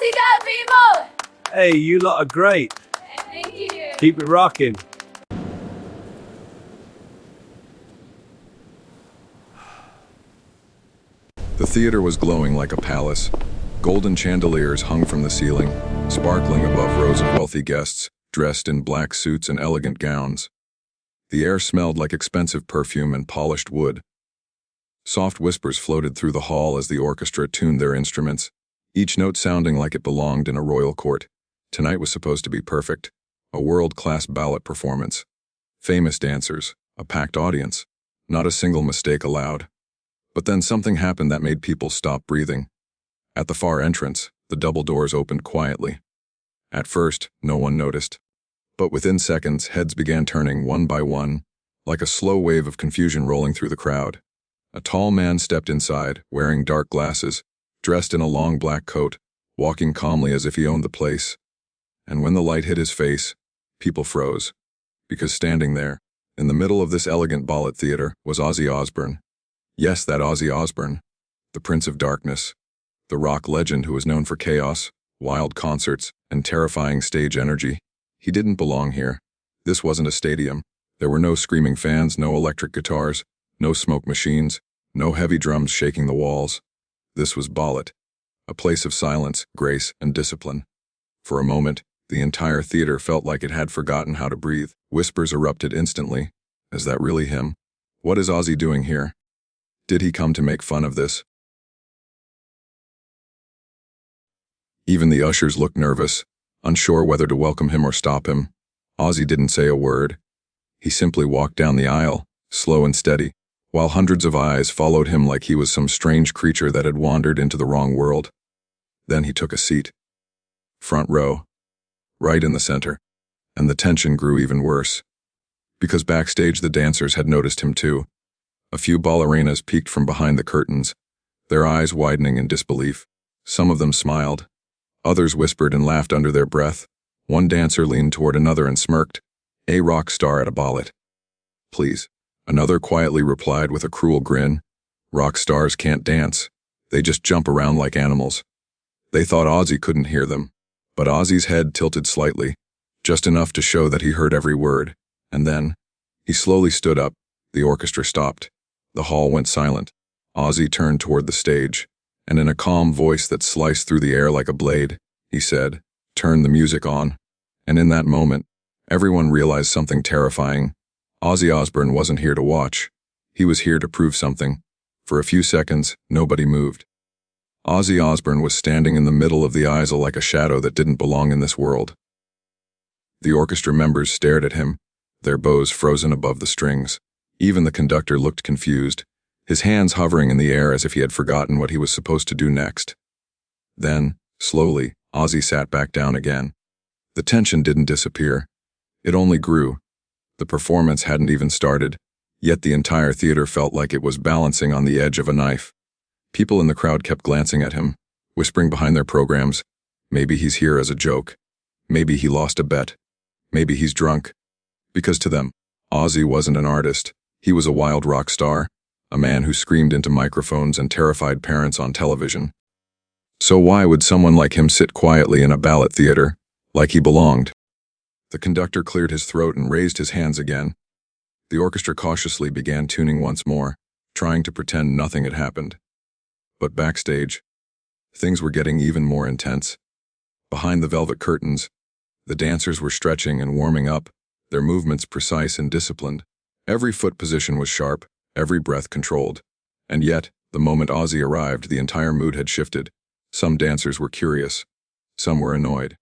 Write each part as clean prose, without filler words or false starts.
see that, people! Hey, you lot are great. Thank you. Keep it rocking. The theater was glowing like a palace. Golden chandeliers hung from the ceiling, sparkling above rows of wealthy guests, dressed in black suits and elegant gowns. The air smelled like expensive perfume and polished wood. Soft whispers floated through the hall as the orchestra tuned their instruments, each note sounding like it belonged in a royal court. Tonight was supposed to be perfect, a world-class ballet performance. Famous dancers, a packed audience, not a single mistake allowed. But then something happened that made people stop breathing. At the far entrance, the double doors opened quietly. At first, no one noticed. But within seconds, heads began turning one by one, like a slow wave of confusion rolling through the crowd. A tall man stepped inside, wearing dark glasses, dressed in a long black coat, walking calmly as if he owned the place. And when the light hit his face, people froze. Because standing there, in the middle of this elegant ballet theater, was Ozzy Osbourne. Yes, that Ozzy Osbourne, the Prince of Darkness, the rock legend who was known for chaos, wild concerts, and terrifying stage energy. He didn't belong here. This wasn't a stadium. There were no screaming fans, no electric guitars, no smoke machines, no heavy drums shaking the walls. This was Ballet, a place of silence, grace, and discipline. For a moment, the entire theater felt like it had forgotten how to breathe. Whispers erupted instantly. Is that really him? What is Ozzy doing here? Did he come to make fun of this? Even the ushers looked nervous, unsure whether to welcome him or stop him. Ozzy didn't say a word. He simply walked down the aisle, slow and steady, while hundreds of eyes followed him like he was some strange creature that had wandered into the wrong world. Then he took a seat. Front row, right in the center, and the tension grew even worse. Because backstage the dancers had noticed him too. A few ballerinas peeked from behind the curtains, their eyes widening in disbelief. Some of them smiled. Others whispered and laughed under their breath. One dancer leaned toward another and smirked. A rock star at a ballet. Please. Another quietly replied with a cruel grin. Rock stars can't dance. They just jump around like animals. They thought Ozzy couldn't hear them. But Ozzy's head tilted slightly, just enough to show that he heard every word. And then, he slowly stood up. The orchestra stopped. The hall went silent. Ozzy turned toward the stage, and in a calm voice that sliced through the air like a blade, he said, "Turn the music on." And in that moment, everyone realized something terrifying. Ozzy Osbourne wasn't here to watch. He was here to prove something. For a few seconds, nobody moved. Ozzy Osbourne was standing in the middle of the aisle like a shadow that didn't belong in this world. The orchestra members stared at him, their bows frozen above the strings. Even the conductor looked confused, his hands hovering in the air as if he had forgotten what he was supposed to do next. Then, slowly, Ozzy sat back down again. The tension didn't disappear. It only grew. The performance hadn't even started, yet the entire theater felt like it was balancing on the edge of a knife. People in the crowd kept glancing at him, whispering behind their programs, maybe he's here as a joke. Maybe he lost a bet. Maybe he's drunk. Because to them, Ozzy wasn't an artist. He was a wild rock star, a man who screamed into microphones and terrified parents on television. So why would someone like him sit quietly in a ballet theater, like he belonged? The conductor cleared his throat and raised his hands again. The orchestra cautiously began tuning once more, trying to pretend nothing had happened. But backstage, things were getting even more intense. Behind the velvet curtains, the dancers were stretching and warming up, their movements precise and disciplined. Every foot position was sharp, every breath controlled. And yet, the moment Ozzy arrived, the entire mood had shifted. Some dancers were curious. Some were annoyed.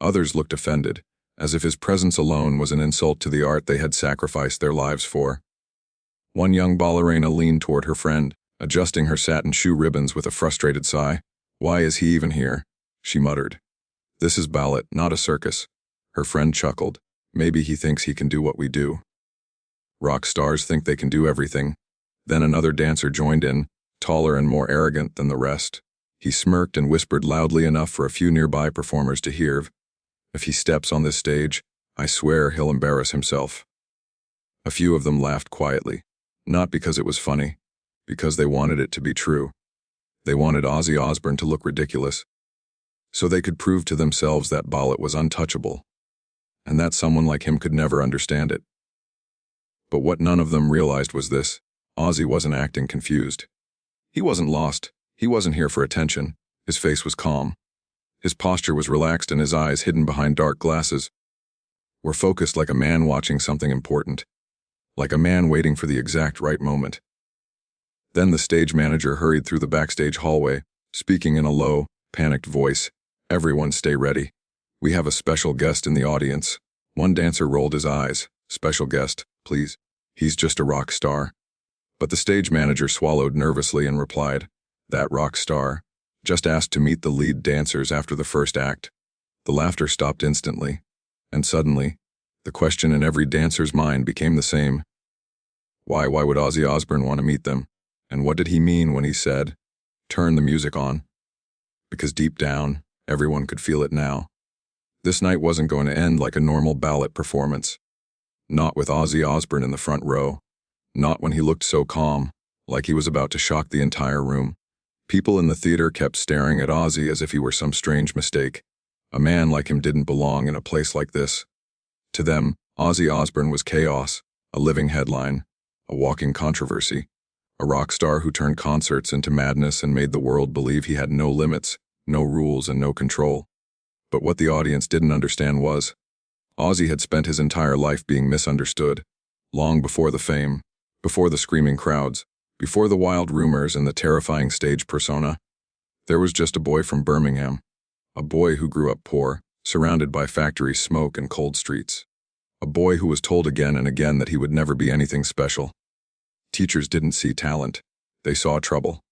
Others looked offended, as if his presence alone was an insult to the art they had sacrificed their lives for. One young ballerina leaned toward her friend, adjusting her satin shoe ribbons with a frustrated sigh. "Why is he even here?" she muttered. "This is ballet, not a circus." Her friend chuckled. "Maybe he thinks he can do what we do." Rock stars think they can do everything. Then another dancer joined in, taller and more arrogant than the rest. He smirked and whispered loudly enough for a few nearby performers to hear. "If he steps on this stage, I swear he'll embarrass himself." A few of them laughed quietly, not because it was funny, because they wanted it to be true. They wanted Ozzy Osbourne to look ridiculous. so they could prove to themselves that Ballet was untouchable, and that someone like him could never understand it. But what none of them realized was this: Ozzy wasn't acting confused. He wasn't lost. He wasn't here for attention. His face was calm. His posture was relaxed and his eyes, hidden behind dark glasses, were focused like a man watching something important, like a man waiting for the exact right moment. Then the stage manager hurried through the backstage hallway, speaking in a low, panicked voice. "Everyone stay ready. We have a special guest in the audience." One dancer rolled his eyes. "Special guest, please. He's just a rock star." But the stage manager swallowed nervously and replied, "That rock star just asked to meet the lead dancers after the first act." The laughter stopped instantly, and suddenly, the question in every dancer's mind became the same. Why would Ozzy Osbourne want to meet them? And what did he mean when he said, "Turn the music on"? Because deep down, everyone could feel it now. This night wasn't going to end like a normal ballet performance. Not with Ozzy Osbourne in the front row. Not when he looked so calm, like he was about to shock the entire room. People in the theater kept staring at Ozzy as if he were some strange mistake. A man like him didn't belong in a place like this. To them, Ozzy Osbourne was chaos, a living headline, a walking controversy, a rock star who turned concerts into madness and made the world believe he had no limits, no rules, and no control. But what the audience didn't understand was, Ozzy had spent his entire life being misunderstood, long before the fame, before the screaming crowds, before the wild rumors and the terrifying stage persona. There was just a boy from Birmingham, a boy who grew up poor, surrounded by factory smoke and cold streets. A boy who was told again and again that he would never be anything special. Teachers didn't see talent. They saw trouble.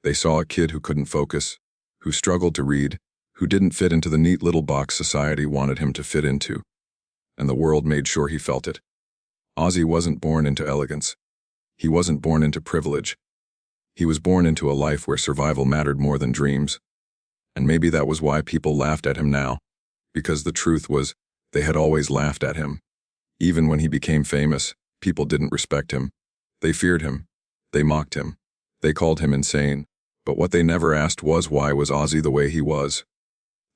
They saw a kid who couldn't focus, who struggled to read, who didn't fit into the neat little box society wanted him to fit into. And the world made sure he felt it. Ozzy wasn't born into elegance. He wasn't born into privilege. He was born into a life where survival mattered more than dreams. And maybe that was why people laughed at him now. Because the truth was, they had always laughed at him. Even when he became famous, people didn't respect him. They feared him. They mocked him. They called him insane. But what they never asked was, why was Ozzy the way he was?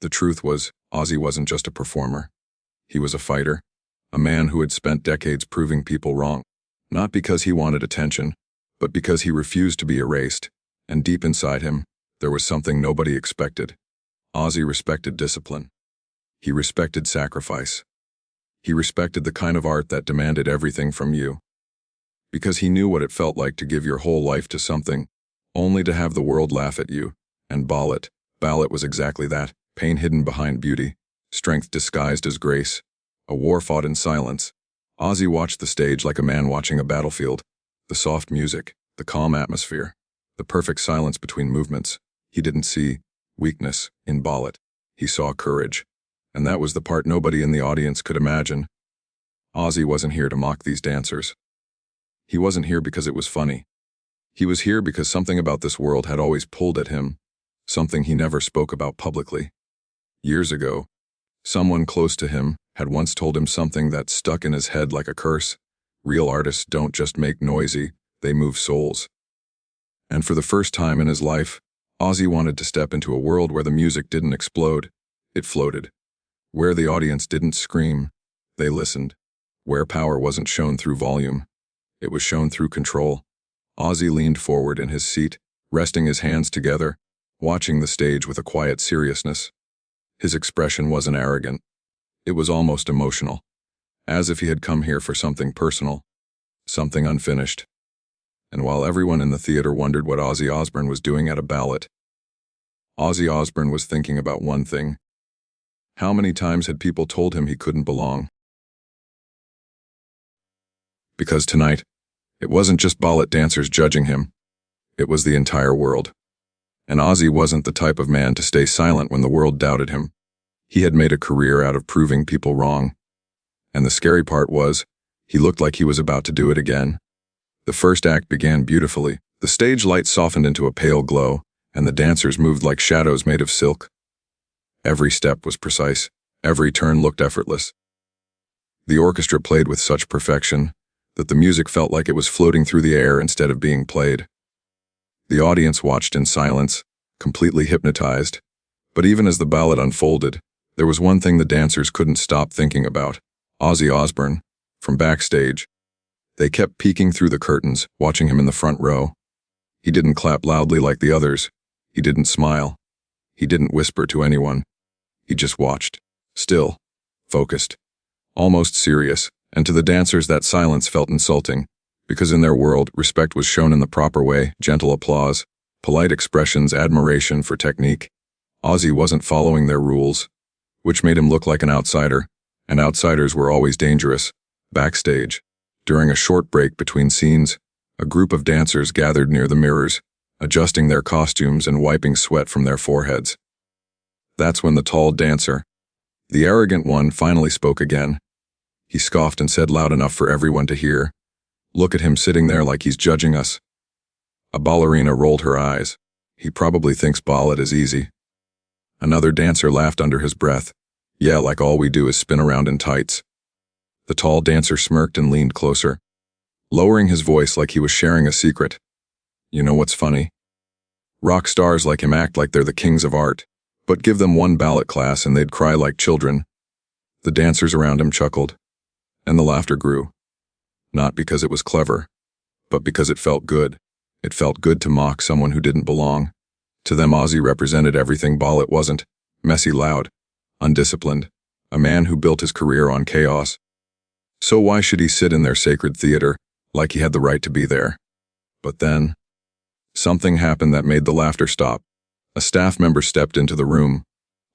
The truth was, Ozzy wasn't just a performer. He was a fighter. A man who had spent decades proving people wrong. Not because he wanted attention, but because he refused to be erased. And deep inside him, there was something nobody expected. Ozzy respected discipline. He respected sacrifice. He respected the kind of art that demanded everything from you. Because he knew what it felt like to give your whole life to something, only to have the world laugh at you. And Ballet was exactly that. Pain hidden behind beauty, strength disguised as grace, a war fought in silence. Ozzy watched the stage like a man watching a battlefield. The soft music, the calm atmosphere, the perfect silence between movements. He didn't see weakness in Ballet. He saw courage. And that was the part nobody in the audience could imagine. Ozzy wasn't here to mock these dancers. He wasn't here because it was funny. He was here because something about this world had always pulled at him, something he never spoke about publicly. Years ago, someone close to him had once told him something that stuck in his head like a curse. Real artists don't just make noisy, they move souls. And for the first time in his life, Ozzy wanted to step into a world where the music didn't explode, it floated. Where the audience didn't scream, they listened. Where power wasn't shown through volume, it was shown through control. Ozzy leaned forward in his seat, resting his hands together, watching the stage with a quiet seriousness. His expression wasn't arrogant. It was almost emotional, as if he had come here for something personal, something unfinished. And while everyone in the theater wondered what Ozzy Osbourne was doing at a Ballet, Ozzy Osbourne was thinking about one thing. How many times had people told him he couldn't belong? Because tonight, it wasn't just ballet dancers judging him. It was the entire world. And Ozzy wasn't the type of man to stay silent when the world doubted him. He had made a career out of proving people wrong. And the scary part was, he looked like he was about to do it again. The first act began beautifully. The stage light softened into a pale glow, and the dancers moved like shadows made of silk. Every step was precise. Every turn looked effortless. The orchestra played with such perfection that the music felt like it was floating through the air instead of being played. The audience watched in silence, completely hypnotized, But even as the ballad unfolded, there was one thing the dancers couldn't stop thinking about: Ozzy Osbourne, from backstage. They kept peeking through the curtains, watching him in the front row. He didn't clap loudly like the others. He didn't smile. He didn't whisper to anyone. He just watched, still, focused, almost serious, and to the dancers that silence felt insulting, because in their world, respect was shown in the proper way: gentle applause, polite expressions, admiration for technique. Ozzy wasn't following their rules, which made him look like an outsider, and outsiders were always dangerous. Backstage, during a short break between scenes, a group of dancers gathered near the mirrors, adjusting their costumes and wiping sweat from their foreheads. That's when the tall dancer, the arrogant one, finally spoke again. He scoffed and said loud enough for everyone to hear, "Look at him sitting there like he's judging us." A ballerina rolled her eyes. "He probably thinks ballet is easy." Another dancer laughed under his breath. "Yeah, like all we do is spin around in tights." The tall dancer smirked and leaned closer, lowering his voice like he was sharing a secret. "You know what's funny? Rock stars like him act like they're the kings of art, but give them one ballet class and they'd cry like children." The dancers around him chuckled, and the laughter grew. Not because it was clever, but because it felt good. It felt good to mock someone who didn't belong. To them, Ozzy represented everything ballet wasn't: messy, loud, undisciplined, a man who built his career on chaos. So why should he sit in their sacred theater like he had the right to be there? But then, something happened that made the laughter stop. A staff member stepped into the room,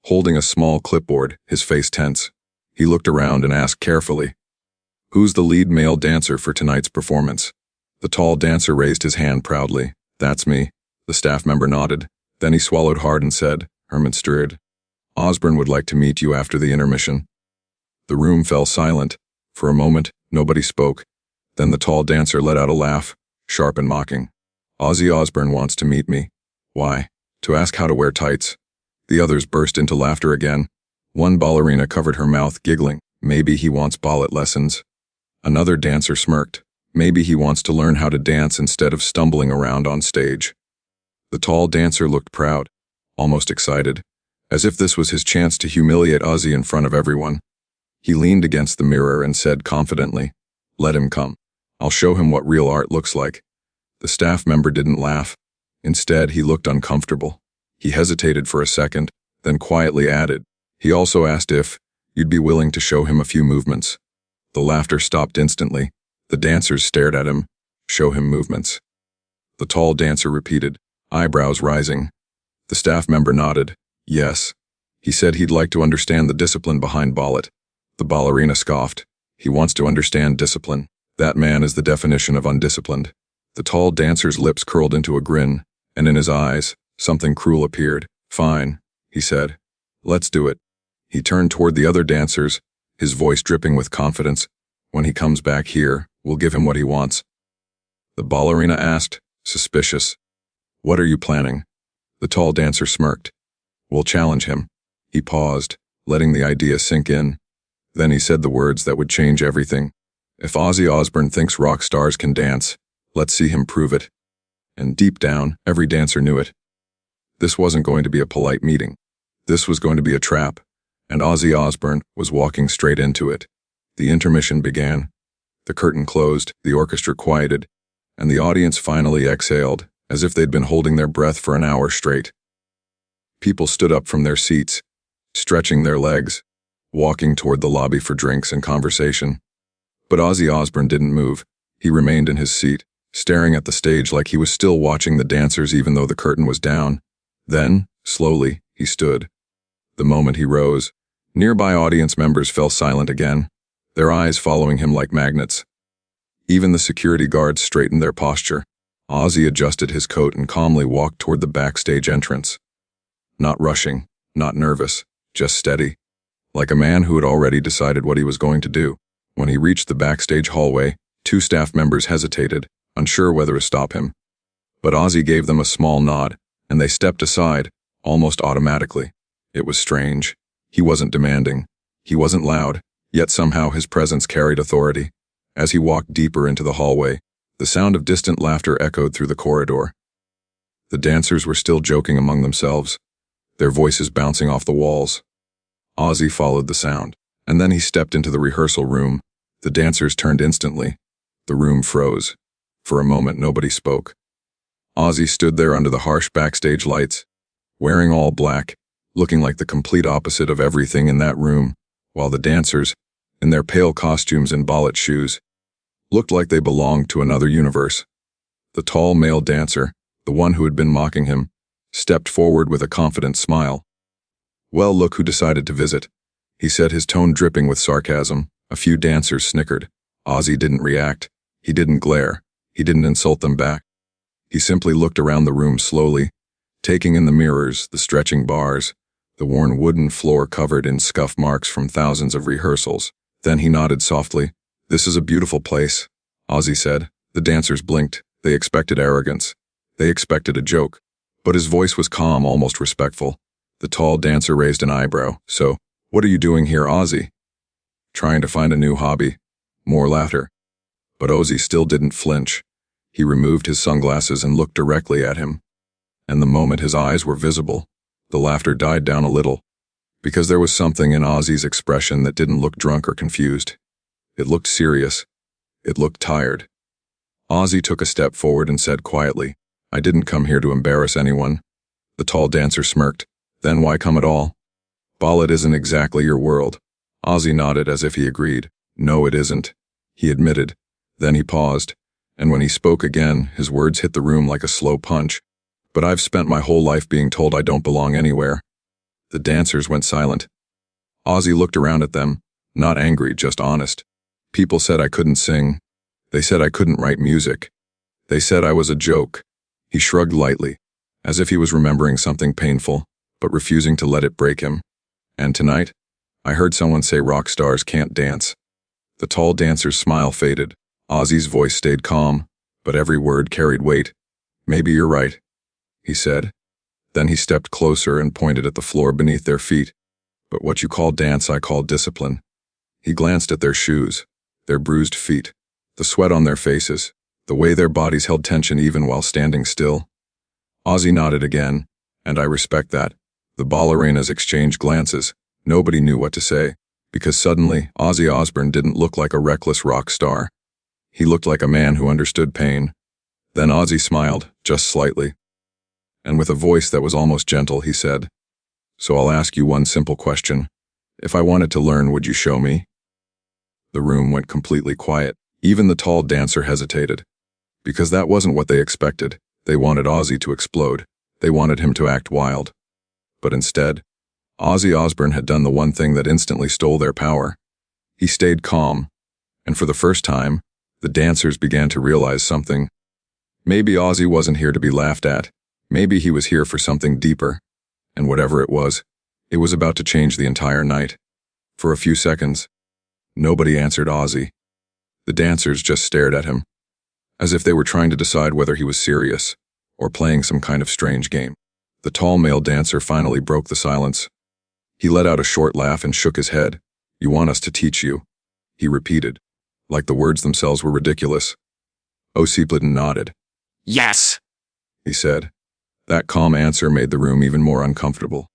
holding a small clipboard, his face tense. He looked around and asked carefully, "Who's the lead male dancer for tonight's performance?" The tall dancer raised his hand proudly. "That's me." The staff member nodded. Then he swallowed hard and said, "Herman Sturd. Osbourne would like to meet you after the intermission." The room fell silent. For a moment, nobody spoke. Then the tall dancer let out a laugh, sharp and mocking. "Ozzy Osbourne wants to meet me. Why? To ask how to wear tights." The others burst into laughter again. One ballerina covered her mouth, giggling. "Maybe he wants ballet lessons." Another dancer smirked. "Maybe he wants to learn how to dance instead of stumbling around on stage." The tall dancer looked proud, almost excited, as if this was his chance to humiliate Ozzy in front of everyone. He leaned against the mirror and said confidently, "Let him come. I'll show him what real art looks like." The staff member didn't laugh. Instead, he looked uncomfortable. He hesitated for a second, then quietly added, "He also asked if you'd be willing to show him a few movements." The laughter stopped instantly. The dancers stared at him. "Show him movements." The tall dancer repeated, eyebrows rising. The staff member nodded. "Yes." He said he'd like to understand the discipline behind ballet. The ballerina scoffed. "He wants to understand discipline. That man is the definition of undisciplined." The tall dancer's lips curled into a grin, and in his eyes, something cruel appeared. "Fine," he said. "Let's do it." He turned toward the other dancers, his voice dripping with confidence. "When he comes back here, we'll give him what he wants." The ballerina asked, suspicious, "What are you planning?" The tall dancer smirked. "We'll challenge him." He paused, letting the idea sink in. Then he said the words that would change everything. "If Ozzy Osbourne thinks rock stars can dance, let's see him prove it." And deep down, every dancer knew it. This wasn't going to be a polite meeting. This was going to be a trap, and Ozzy Osbourne was walking straight into it. The intermission began. The curtain closed, the orchestra quieted, and the audience finally exhaled, as if they'd been holding their breath for an hour straight. People stood up from their seats, stretching their legs, walking toward the lobby for drinks and conversation. But Ozzy Osbourne didn't move. He remained in his seat, staring at the stage like he was still watching the dancers even though the curtain was down. Then, slowly, he stood. The moment he rose, nearby audience members fell silent again, their eyes following him like magnets. Even the security guards straightened their posture. Ozzy adjusted his coat and calmly walked toward the backstage entrance. Not rushing, not nervous, just steady, like a man who had already decided what he was going to do. When he reached the backstage hallway, two staff members hesitated, unsure whether to stop him. But Ozzy gave them a small nod, and they stepped aside, almost automatically. It was strange. He wasn't demanding. He wasn't loud, yet somehow his presence carried authority. As he walked deeper into the hallway, the sound of distant laughter echoed through the corridor. The dancers were still joking among themselves. their voices bouncing off the walls. Ozzy followed the sound, and then he stepped into the rehearsal room. The dancers turned instantly. The room froze. For a moment, nobody spoke. Ozzy stood there under the harsh backstage lights, wearing all black, looking like the complete opposite of everything in that room, while the dancers, in their pale costumes and ballet shoes, looked like they belonged to another universe. The tall male dancer, the one who had been mocking him, stepped forward with a confident smile. "Well, look who decided to visit," he said, his tone dripping with sarcasm. A few dancers snickered. Ozzy didn't react. He didn't glare. He didn't insult them back. He simply looked around the room slowly, taking in the mirrors, the stretching bars, the worn wooden floor covered in scuff marks from thousands of rehearsals. Then he nodded softly. "This is a beautiful place," Ozzy said. The dancers blinked. They expected arrogance. They expected a joke. But his voice was calm, almost respectful. The tall dancer raised an eyebrow. "So, what are you doing here, Ozzy?" "Trying to find a new hobby." More laughter. But Ozzy still didn't flinch. He removed his sunglasses and looked directly at him. And the moment his eyes were visible, the laughter died down a little, because there was something in Ozzy's expression that didn't look drunk or confused. It looked serious. It looked tired. Ozzy took a step forward and said quietly, "I didn't come here to embarrass anyone." The tall dancer smirked. "Then why come at all? Ballet isn't exactly your world." Ozzy nodded as if he agreed. "No, it isn't," he admitted. Then he paused, and when he spoke again, his words hit the room like a slow punch. "But I've spent my whole life being told I don't belong anywhere." The dancers went silent. Ozzy looked around at them, not angry, just honest. "People said I couldn't sing. They said I couldn't write music. They said I was a joke." He shrugged lightly, as if he was remembering something painful, but refusing to let it break him. "And tonight, I heard someone say rock stars can't dance." The tall dancer's smile faded. Ozzy's voice stayed calm, but every word carried weight. "Maybe you're right," he said. Then he stepped closer and pointed at the floor beneath their feet. "But what you call dance, I call discipline." He glanced at their shoes, their bruised feet, the sweat on their faces, the way their bodies held tension even while standing still. Ozzy nodded again, "And I respect that." The ballerinas exchanged glances. Nobody knew what to say, because suddenly Ozzy Osbourne didn't look like a reckless rock star. He looked like a man who understood pain. Then Ozzy smiled, just slightly. And with a voice that was almost gentle, he said, "So I'll ask you one simple question. If I wanted to learn, would you show me?" The room went completely quiet. Even the tall dancer hesitated. Because that wasn't what they expected. They wanted Ozzy to explode. They wanted him to act wild. But instead, Ozzy Osbourne had done the one thing that instantly stole their power. He stayed calm. And for the first time, the dancers began to realize something. Maybe Ozzy wasn't here to be laughed at. Maybe he was here for something deeper. And whatever it was about to change the entire night. For a few seconds, nobody answered Ozzy. The dancers just stared at him, as if they were trying to decide whether he was serious or playing some kind of strange game. The tall male dancer finally broke the silence. He let out a short laugh and shook his head. "You want us to teach you," he repeated, like the words themselves were ridiculous. Osbourne nodded. "Yes," he said. That calm answer made the room even more uncomfortable.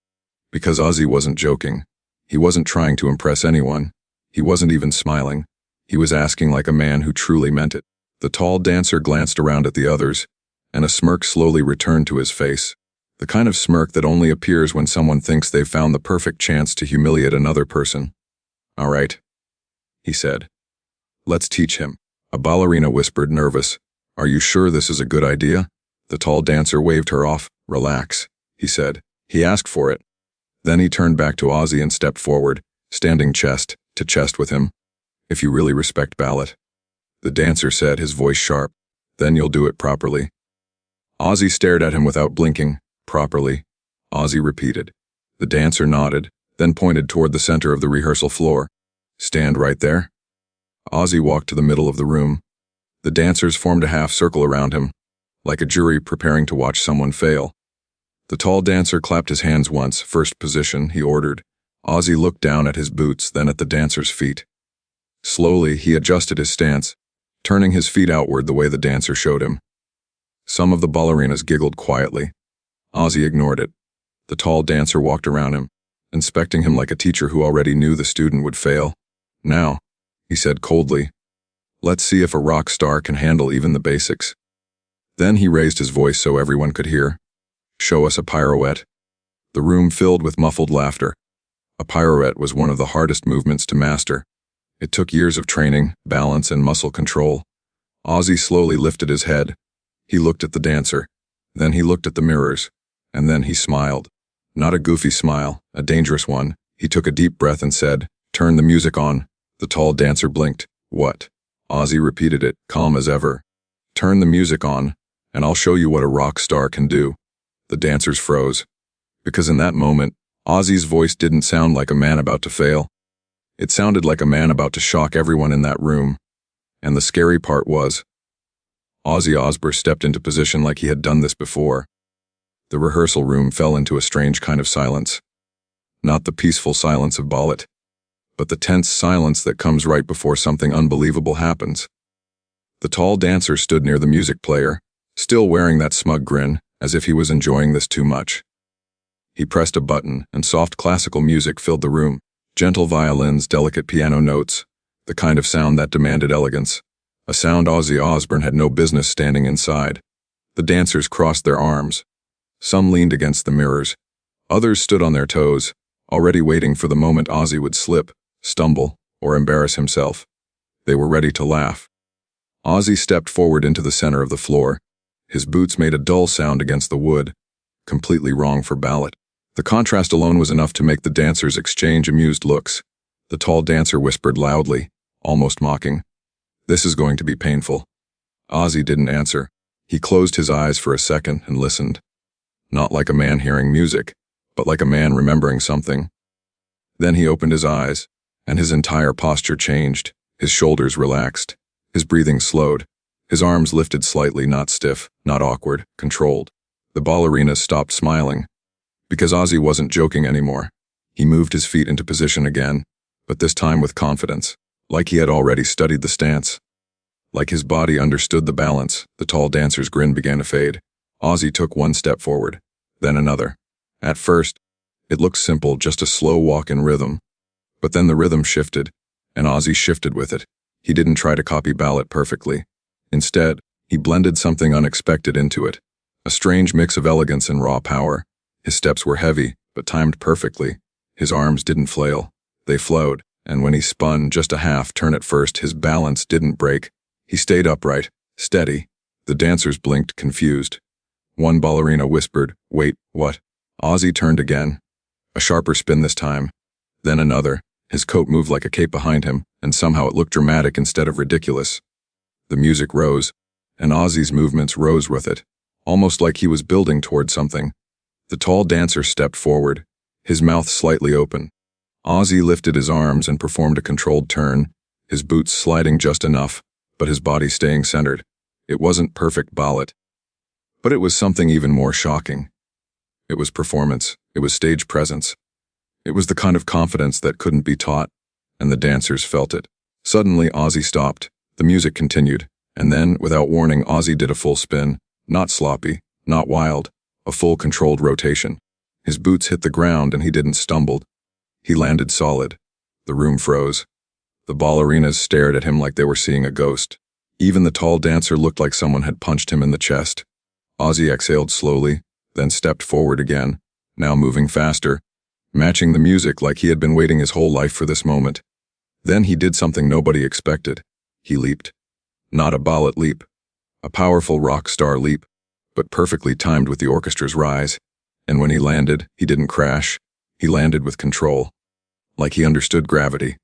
Because Ozzy wasn't joking. He wasn't trying to impress anyone. He wasn't even smiling. He was asking like a man who truly meant it. The tall dancer glanced around at the others, and a smirk slowly returned to his face. The kind of smirk that only appears when someone thinks they've found the perfect chance to humiliate another person. "All right," he said. "Let's teach him." A ballerina whispered, nervous. "Are you sure this is a good idea?" The tall dancer waved her off. "Relax," he said. He asked for it. Then he turned back to Ozzy and stepped forward, standing chest to chest with him. "If you really respect ballet," the dancer said, his voice sharp, "then you'll do it properly." Ozzy stared at him without blinking. "Properly," Ozzy repeated. The dancer nodded, then pointed toward the center of the rehearsal floor. "Stand right there." Ozzy walked to the middle of the room. The dancers formed a half circle around him, like a jury preparing to watch someone fail. The tall dancer clapped his hands once. "First position," he ordered. Ozzy looked down at his boots, then at the dancer's feet. Slowly, he adjusted his stance, turning his feet outward the way the dancer showed him. Some of the ballerinas giggled quietly. Ozzy ignored it. The tall dancer walked around him, inspecting him like a teacher who already knew the student would fail. "Now," he said coldly, "let's see if a rock star can handle even the basics." Then he raised his voice so everyone could hear. "Show us a pirouette." The room filled with muffled laughter. A pirouette was one of the hardest movements to master. It took years of training, balance, and muscle control. Ozzy slowly lifted his head. He looked at the dancer. Then he looked at the mirrors. And then he smiled. Not a goofy smile, a dangerous one. He took a deep breath and said, "Turn the music on." The tall dancer blinked. "What?" Ozzy repeated it, calm as ever. "Turn the music on, and I'll show you what a rock star can do." The dancers froze. Because in that moment, Ozzy's voice didn't sound like a man about to fail. It sounded like a man about to shock everyone in that room. And the scary part was, Ozzy Osbourne stepped into position like he had done this before. The rehearsal room fell into a strange kind of silence. Not the peaceful silence of Ballet, but the tense silence that comes right before something unbelievable happens. The tall dancer stood near the music player, still wearing that smug grin, as if he was enjoying this too much. He pressed a button, and soft classical music filled the room. Gentle violins, delicate piano notes, the kind of sound that demanded elegance. A sound Ozzy Osbourne had no business standing inside. The dancers crossed their arms. Some leaned against the mirrors. Others stood on their toes, already waiting for the moment Ozzy would slip, stumble, or embarrass himself. They were ready to laugh. Ozzy stepped forward into the center of the floor. His boots made a dull sound against the wood, completely wrong for Ballet. The contrast alone was enough to make the dancers exchange amused looks. The tall dancer whispered loudly, almost mocking, "This is going to be painful." Ozzy didn't answer. He closed his eyes for a second and listened. Not like a man hearing music, but like a man remembering something. Then he opened his eyes, and his entire posture changed. His shoulders relaxed. His breathing slowed. His arms lifted slightly, not stiff, not awkward, controlled. The ballerinas stopped smiling. Because Ozzy wasn't joking anymore. He moved his feet into position again, but this time with confidence, like he had already studied the stance. Like his body understood the balance, the tall dancer's grin began to fade. Ozzy took one step forward, then another. At first, it looked simple, just a slow walk in rhythm. But then the rhythm shifted, and Ozzy shifted with it. He didn't try to copy Ballet perfectly. Instead, he blended something unexpected into it, a strange mix of elegance and raw power. His steps were heavy, but timed perfectly. His arms didn't flail. They flowed, and when he spun just a half turn at first, his balance didn't break. He stayed upright, steady. The dancers blinked, confused. One ballerina whispered, "Wait, what?" Ozzy turned again. A sharper spin this time. Then another. His coat moved like a cape behind him, and somehow it looked dramatic instead of ridiculous. The music rose, and Ozzy's movements rose with it, almost like he was building toward something. The tall dancer stepped forward, his mouth slightly open. Ozzy lifted his arms and performed a controlled turn, his boots sliding just enough, but his body staying centered. It wasn't perfect Ballet, but it was something even more shocking. It was performance, it was stage presence. It was the kind of confidence that couldn't be taught, and the dancers felt it. Suddenly Ozzy stopped, the music continued, and then, without warning, Ozzy did a full spin, not sloppy, not wild. A full controlled rotation. His boots hit the ground and he didn't stumble. He landed solid. The room froze. The ballerinas stared at him like they were seeing a ghost. Even the tall dancer looked like someone had punched him in the chest. Ozzy exhaled slowly, then stepped forward again, now moving faster, matching the music like he had been waiting his whole life for this moment. Then he did something nobody expected. He leaped. Not a Ballet leap. A powerful rock star leap, but perfectly timed with the orchestra's rise. And when he landed, he didn't crash. He landed with control. Like he understood gravity.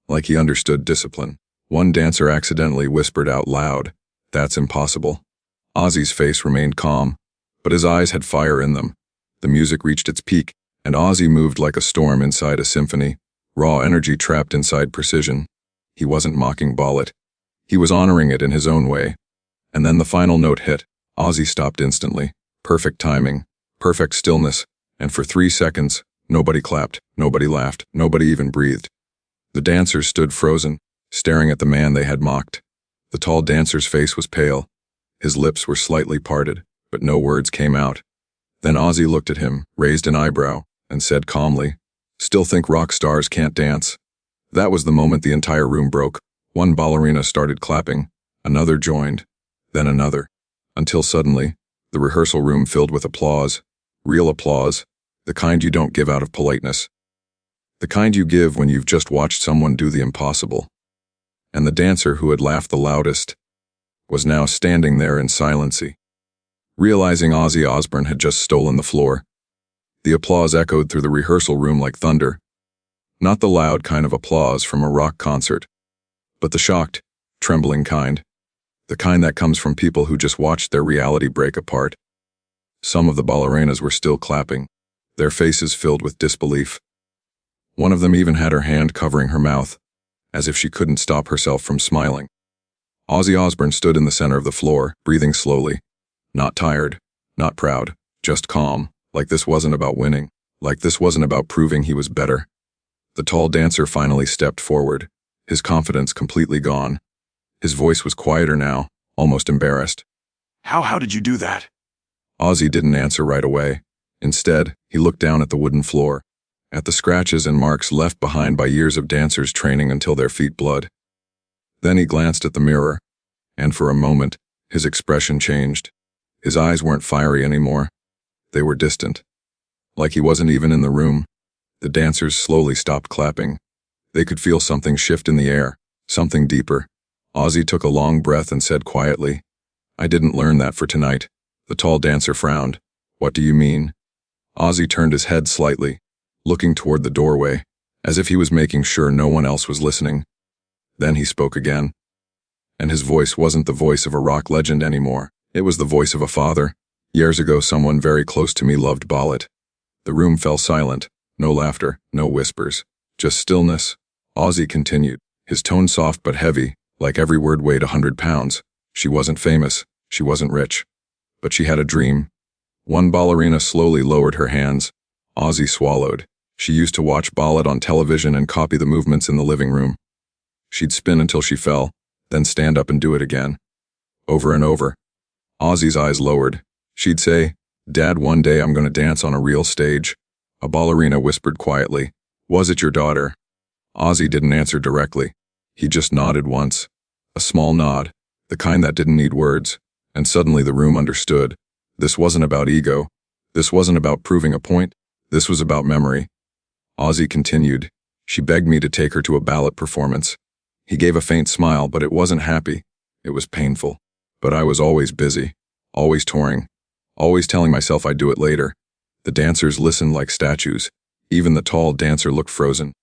Like he understood discipline. One dancer accidentally whispered out loud, "That's impossible." Ozzy's face remained calm, but his eyes had fire in them. The music reached its peak, and Ozzy moved like a storm inside a symphony, raw energy trapped inside precision. He wasn't mocking Ballet. He was honoring it in his own way. And then the final note hit. Ozzy stopped instantly. Perfect timing, perfect stillness, and for 3 seconds, nobody clapped, nobody laughed, nobody even breathed. The dancers stood frozen, staring at the man they had mocked. The tall dancer's face was pale. His lips were slightly parted, but no words came out. Then Ozzy looked at him, raised an eyebrow, and said calmly, "Still think rock stars can't dance?" That was the moment the entire room broke. One ballerina started clapping, another joined, then another, until suddenly, the rehearsal room filled with applause. Real applause, the kind you don't give out of politeness. The kind you give when you've just watched someone do the impossible. And the dancer who had laughed the loudest was now standing there in silency. Realizing Ozzy Osbourne had just stolen the floor, the applause echoed through the rehearsal room like thunder. Not the loud kind of applause from a rock concert, but the shocked, trembling kind. The kind that comes from people who just watched their reality break apart. Some of the ballerinas were still clapping, their faces filled with disbelief. One of them even had her hand covering her mouth, as if she couldn't stop herself from smiling. Ozzy Osbourne stood in the center of the floor, breathing slowly. Not tired, not proud, just calm, like this wasn't about winning, like this wasn't about proving he was better. The tall dancer finally stepped forward, his confidence completely gone. His voice was quieter now, almost embarrassed. How did you do that? Ozzy didn't answer right away. Instead, he looked down at the wooden floor, at the scratches and marks left behind by years of dancers training until their feet bled. Then he glanced at the mirror, and for a moment, his expression changed. His eyes weren't fiery anymore. They were distant. Like he wasn't even in the room. The dancers slowly stopped clapping. They could feel something shift in the air, something deeper. Ozzy took a long breath and said quietly, "I didn't learn that for tonight." The tall dancer frowned. "What do you mean?" Ozzy turned his head slightly, looking toward the doorway, as if he was making sure no one else was listening. Then he spoke again. And his voice wasn't the voice of a rock legend anymore. It was the voice of a father. Years ago, someone very close to me loved Ballet. The room fell silent. No laughter, no whispers, just stillness. Ozzy continued, his tone soft but heavy, like every word weighed 100 pounds. She wasn't famous, she wasn't rich, but she had a dream. One ballerina slowly lowered her hands. Ozzy swallowed. She used to watch Ballet on television and copy the movements in the living room. She'd spin until she fell, then stand up and do it again. Over and over. Ozzy's eyes lowered. She'd say, "Dad, one day I'm going to dance on a real stage." A ballerina whispered quietly, "Was it your daughter?" Ozzy didn't answer directly. He just nodded once. A small nod, the kind that didn't need words, and suddenly the room understood. This wasn't about ego. This wasn't about proving a point. This was about memory. Ozzy continued, "She begged me to take her to a ballet performance." He gave a faint smile, but it wasn't happy. It was painful. But I was always busy, always touring, always telling myself I'd do it later. The dancers listened like statues. Even the tall dancer looked frozen.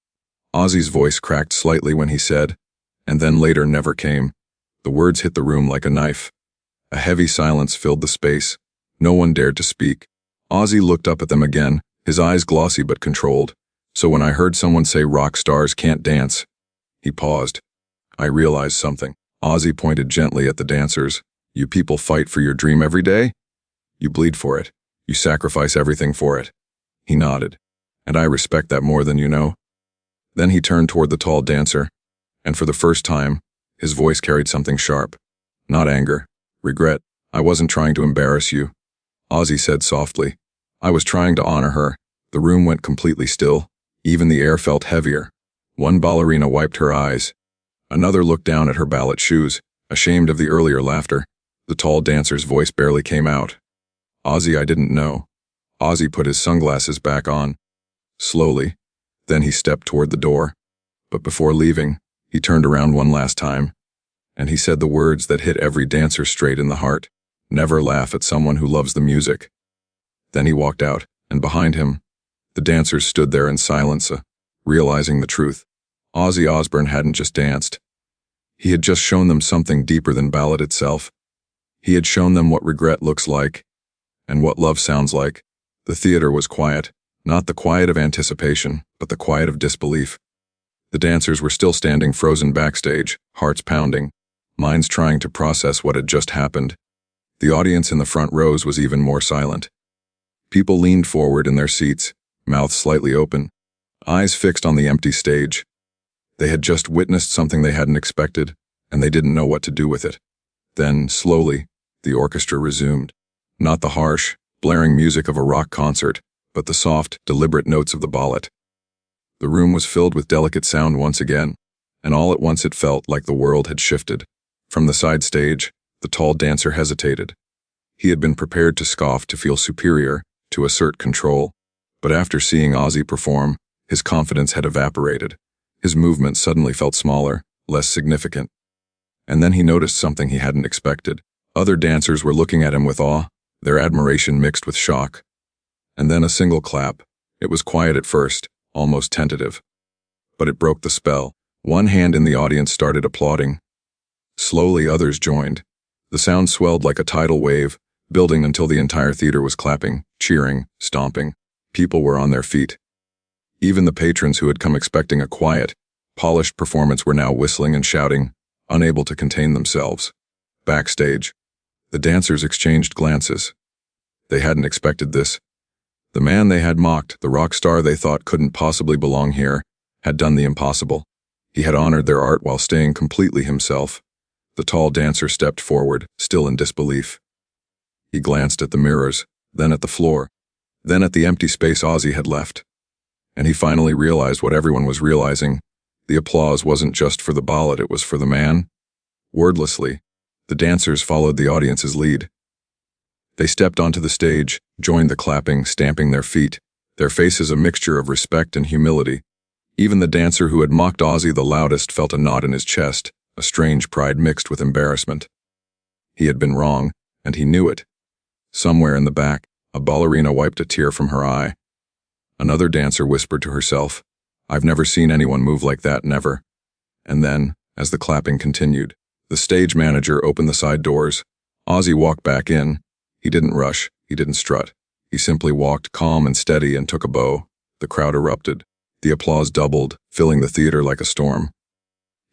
Ozzy's voice cracked slightly when he said, "And then later never came." The words hit the room like a knife. A heavy silence filled the space. No one dared to speak. Ozzy looked up at them again, his eyes glossy but controlled. "So when I heard someone say rock stars can't dance," he paused. "I realized something." Ozzy pointed gently at the dancers. "You people fight for your dream every day? You bleed for it. You sacrifice everything for it." He nodded. "And I respect that more than you know." Then he turned toward the tall dancer, and for the first time, his voice carried something sharp. Not anger, regret. "I wasn't trying to embarrass you," Ozzy said softly. "I was trying to honor her." The room went completely still. Even the air felt heavier. One ballerina wiped her eyes. Another looked down at her ballet shoes, ashamed of the earlier laughter. The tall dancer's voice barely came out. "Ozzy, I didn't know." Ozzy put his sunglasses back on. Slowly. Then he stepped toward the door. But before leaving, he turned around one last time, and he said the words that hit every dancer straight in the heart. "Never laugh at someone who loves the music." Then he walked out, and behind him, the dancers stood there in silence, realizing the truth. Ozzy Osbourne hadn't just danced. He had just shown them something deeper than ballet itself. He had shown them what regret looks like, and what love sounds like. The theater was quiet, not the quiet of anticipation, but the quiet of disbelief. The dancers were still standing frozen backstage, hearts pounding, minds trying to process what had just happened. The audience in the front rows was even more silent. People leaned forward in their seats, mouths slightly open, eyes fixed on the empty stage. They had just witnessed something they hadn't expected, and they didn't know what to do with it. Then, slowly, the orchestra resumed. Not the harsh, blaring music of a rock concert, but the soft, deliberate notes of the ballet. The room was filled with delicate sound once again, and all at once it felt like the world had shifted. From the side stage, the tall dancer hesitated. He had been prepared to scoff, to feel superior, to assert control, but after seeing Ozzy perform, his confidence had evaporated. His movements suddenly felt smaller, less significant. And then he noticed something he hadn't expected. Other dancers were looking at him with awe, their admiration mixed with shock. And then a single clap. It was quiet at first, almost tentative. But it broke the spell. One hand in the audience started applauding. Slowly others joined. The sound swelled like a tidal wave, building until the entire theater was clapping, cheering, stomping. People were on their feet. Even the patrons who had come expecting a quiet, polished performance were now whistling and shouting, unable to contain themselves. Backstage, the dancers exchanged glances. They hadn't expected this. The man they had mocked, the rock star they thought couldn't possibly belong here, had done the impossible. He had honored their art while staying completely himself. The tall dancer stepped forward, still in disbelief. He glanced at the mirrors, then at the floor, then at the empty space Ozzy had left. And he finally realized what everyone was realizing. The applause wasn't just for the ballet, it was for the man. Wordlessly, the dancers followed the audience's lead. They stepped onto the stage, joined the clapping, stamping their feet, their faces a mixture of respect and humility. Even the dancer who had mocked Ozzy the loudest felt a knot in his chest, a strange pride mixed with embarrassment. He had been wrong, and he knew it. Somewhere in the back, a ballerina wiped a tear from her eye. Another dancer whispered to herself, "I've never seen anyone move like that, never." And then, as the clapping continued, the stage manager opened the side doors. Ozzy walked back in. He didn't rush, he didn't strut. He simply walked calm and steady and took a bow. The crowd erupted. The applause doubled, filling the theater like a storm.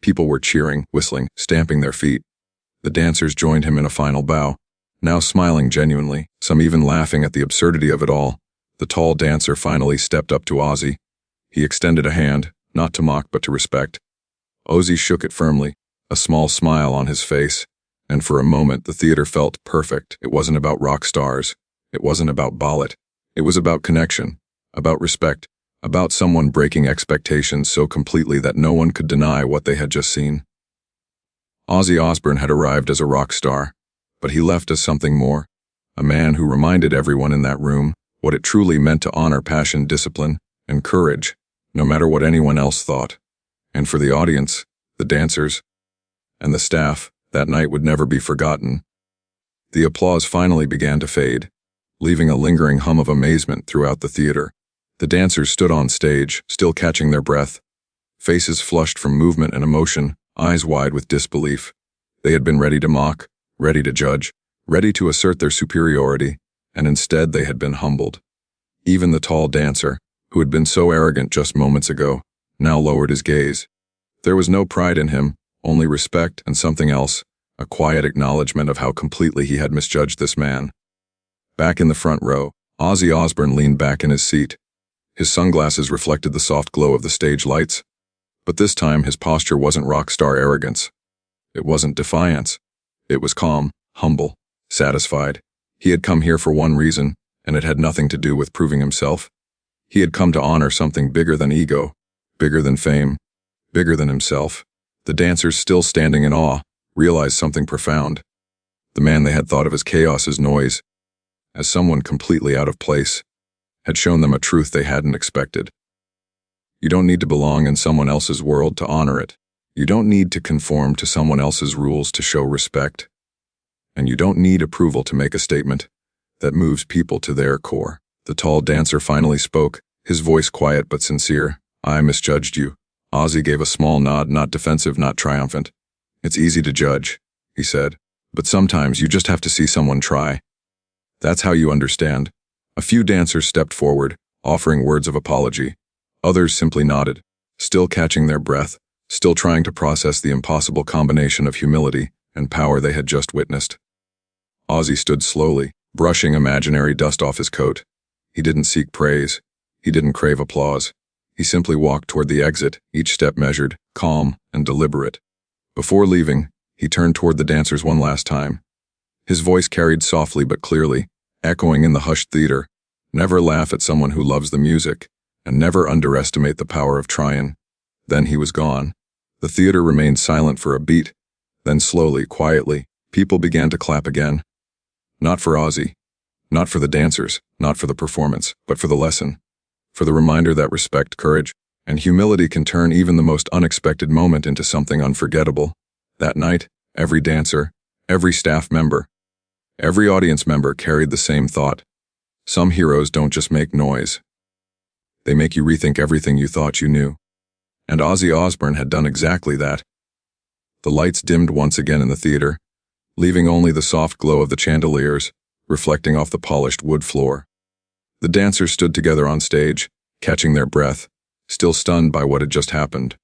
People were cheering, whistling, stamping their feet. The dancers joined him in a final bow, now smiling genuinely, some even laughing at the absurdity of it all. The tall dancer finally stepped up to Ozzy. He extended a hand, not to mock but to respect. Ozzy shook it firmly, a small smile on his face, and for a moment the theater felt perfect. It wasn't about rock stars. It wasn't about ballet. It was about connection, about respect, about someone breaking expectations so completely that no one could deny what they had just seen. Ozzy Osbourne had arrived as a rock star, but he left as something more, a man who reminded everyone in that room what it truly meant to honor passion, discipline, and courage, no matter what anyone else thought. And for the audience, the dancers, and the staff, that night would never be forgotten. The applause finally began to fade, leaving a lingering hum of amazement throughout the theater. The dancers stood on stage, still catching their breath, faces flushed from movement and emotion, eyes wide with disbelief. They had been ready to mock, ready to judge, ready to assert their superiority, and instead they had been humbled. Even the tall dancer, who had been so arrogant just moments ago, now lowered his gaze. There was no pride in him, only respect and something else, a quiet acknowledgement of how completely he had misjudged this man. Back in the front row, Ozzy Osbourne leaned back in his seat. His sunglasses reflected the soft glow of the stage lights. But this time his posture wasn't rock star arrogance. It wasn't defiance. It was calm, humble, satisfied. He had come here for one reason, and it had nothing to do with proving himself. He had come to honor something bigger than ego, bigger than fame, bigger than himself. The dancers, still standing in awe, realized something profound. The man they had thought of as chaos, as noise, as someone completely out of place, had shown them a truth they hadn't expected. You don't need to belong in someone else's world to honor it. You don't need to conform to someone else's rules to show respect. And you don't need approval to make a statement that moves people to their core. The tall dancer finally spoke, his voice quiet but sincere. "I misjudged you." Ozzy gave a small nod, not defensive, not triumphant. "It's easy to judge," he said, "but sometimes you just have to see someone try. That's how you understand." A few dancers stepped forward, offering words of apology. Others simply nodded, still catching their breath, still trying to process the impossible combination of humility and power they had just witnessed. Ozzy stood slowly, brushing imaginary dust off his coat. He didn't seek praise. He didn't crave applause. He simply walked toward the exit, each step measured, calm, and deliberate. Before leaving, he turned toward the dancers one last time. His voice carried softly but clearly, echoing in the hushed theater. Never laugh at someone who loves the music, and never underestimate the power of trying. Then he was gone. The theater remained silent for a beat. Then slowly, quietly, people began to clap again. Not for Ozzy. Not for the dancers, not for the performance, but for the lesson. For the reminder that respect, courage, and humility can turn even the most unexpected moment into something unforgettable. That night, every dancer, every staff member, every audience member carried the same thought. Some heroes don't just make noise. They make you rethink everything you thought you knew. And Ozzy Osbourne had done exactly that. The lights dimmed once again in the theater, leaving only the soft glow of the chandeliers, reflecting off the polished wood floor. The dancers stood together on stage, catching their breath, still stunned by what had just happened.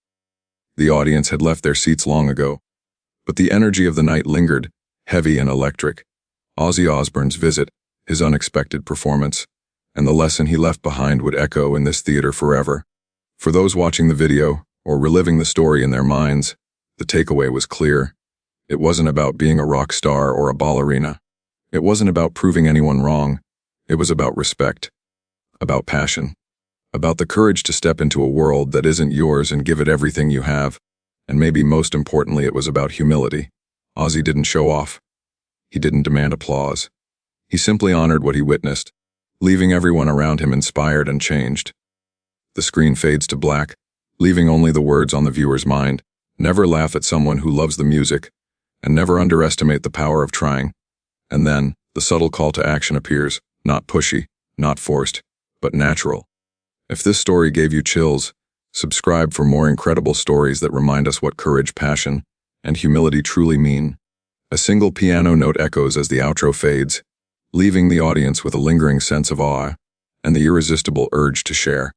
The audience had left their seats long ago, but the energy of the night lingered, heavy and electric. Ozzy Osbourne's visit, his unexpected performance, and the lesson he left behind would echo in this theater forever. For those watching the video, or reliving the story in their minds, the takeaway was clear. It wasn't about being a rock star or a ballerina. It wasn't about proving anyone wrong. It was about respect, about passion, about the courage to step into a world that isn't yours and give it everything you have. And maybe most importantly, it was about humility. Ozzy didn't show off. He didn't demand applause. He simply honored what he witnessed, leaving everyone around him inspired and changed. The screen fades to black, leaving only the words on the viewer's mind. Never laugh at someone who loves the music, and never underestimate the power of trying. And then, the subtle call to action appears, not pushy, not forced, but natural. If this story gave you chills, subscribe for more incredible stories that remind us what courage, passion, and humility truly mean. A single piano note echoes as the outro fades, leaving the audience with a lingering sense of awe and the irresistible urge to share.